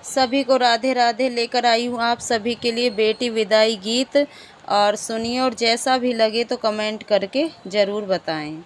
सभी को राधे राधे लेकर आई हूँ आप सभी के लिए बेटी विदाई गीत। और सुनिए, और जैसा भी लगे तो कमेंट करके ज़रूर बताएं।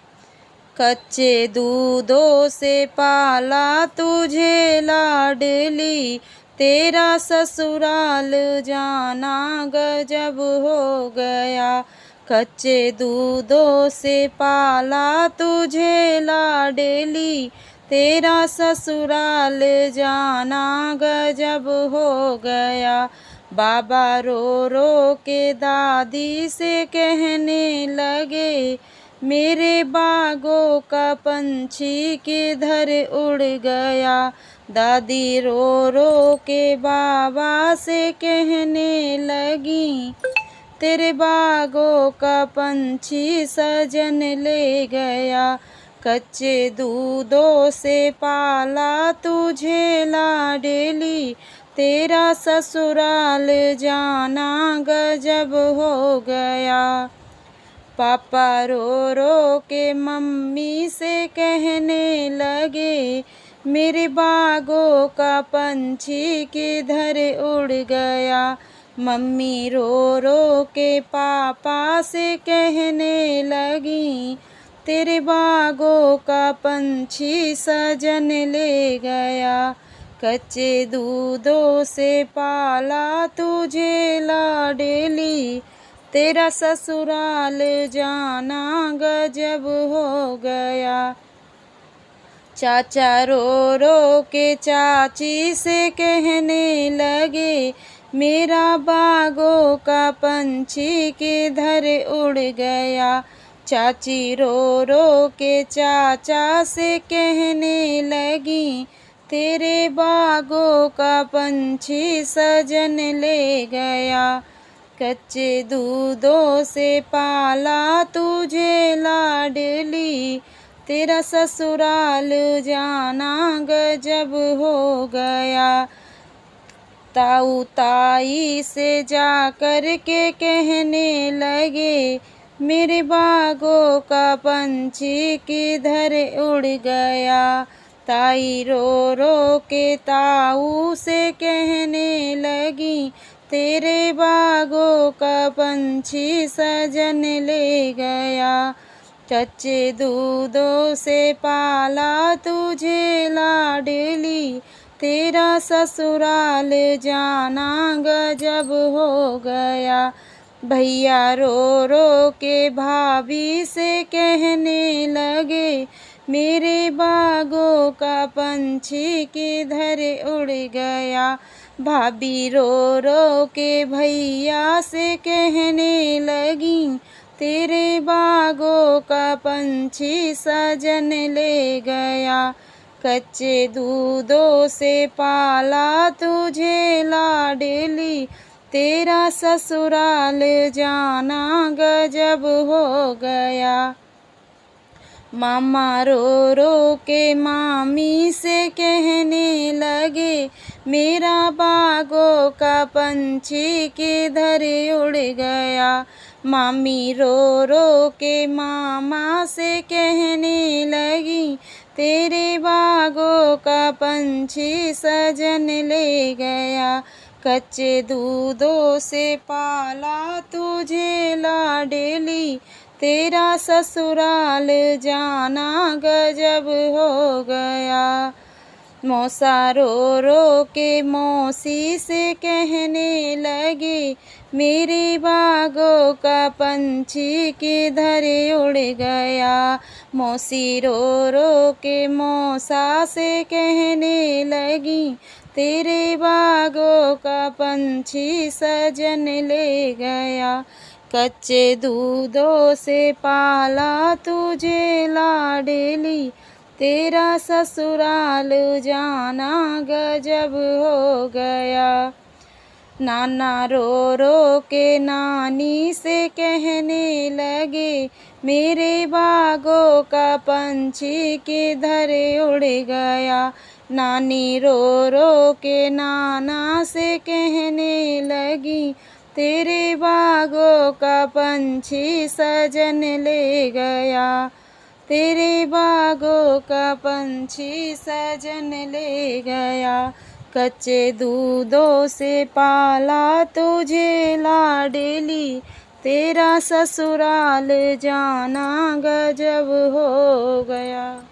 कच्चे दूधों से पाला तुझे लाडली, तेरा ससुराल जाना गजब हो गया। कच्चे दूधों से पाला तुझे लाडली, तेरा ससुराल जाना गजब हो गया। बाबा रो रो के दादी से कहने लगे, मेरे बागों का पंछी किधर उड़ गया। दादी रो रो के बाबा से कहने लगी, तेरे बागों का पंछी सजन ले गया। कच्चे दूधों से पाला तुझे लाडली, तेरा ससुराल जाना गजब हो गया। पापा रो रो के मम्मी से कहने लगे, मेरे बागों का पंछी किधर उड़ गया। मम्मी रो रो के पापा से कहने लगी, तेरे बागों का पंछी सजन ले गया। कच्चे दूधों से पाला तुझे लाडली, तेरा ससुराल जाना गजब हो गया। चाचा रो रो के चाची से कहने लगे, मेरा बागों का पंछी किधर उड़ गया। चाची रो रो के चाचा से कहने लगी, तेरे बागों का पंछी सजन ले गया। कच्चे दूधों से पाला तुझे लाडली, तेरा ससुराल जाना गजब हो गया। ताऊ ताई से जा कर के कहने लगे, मेरे बागों का पंछी किधर उड़ गया। ताई रो रो के ताऊ से कहने लगी, तेरे बागों का पंछी सजन ले गया। कच्चे दूधों से पाला तुझे लाडली, तेरा ससुराल जाना गजब हो गया। भैया रो रो के भाभी से कहने लगे, मेरे बागों का पंछी किधर उड़ गया। भाभी रो रो के भैया से कहने लगी, तेरे बागों का पंछी सजन ले गया। कच्चे दूधों से पाला तुझे लाडली, तेरा ससुराल जाना गजब हो गया। मामा रो रो के मामी से कहने लगे, मेरा बागों का पंछी किधर उड़ गया। मामी रो रो के मामा से कहने लगी, तेरे बागों का पंछी सजन ले गया। कच्चे दूधों से पाला तुझे लाडली, तेरा ससुराल जाना गजब हो गया। मौसा रो रो के मौसी से कहने लगे, मेरे बागों का पंछी किधर उड़ गया। मौसी रो रो के मौसा से कहने लगी, तेरे बागों का पंछी सजन ले गया। कच्चे दूधों से पाला तुझे लाडली, तेरा ससुराल जाना गजब हो गया। नाना रो रो के नानी से कहने लगे, मेरे बागों का पंछी किधर उड़ गया। नानी रो रो के नाना से कहने लगी, तेरे बागों का पंछी सजन ले गया। तेरे बागों का पंछी सजन ले गया। कच्चे दूधों से पाला तुझे लाडली, तेरा ससुराल जाना गजब हो गया।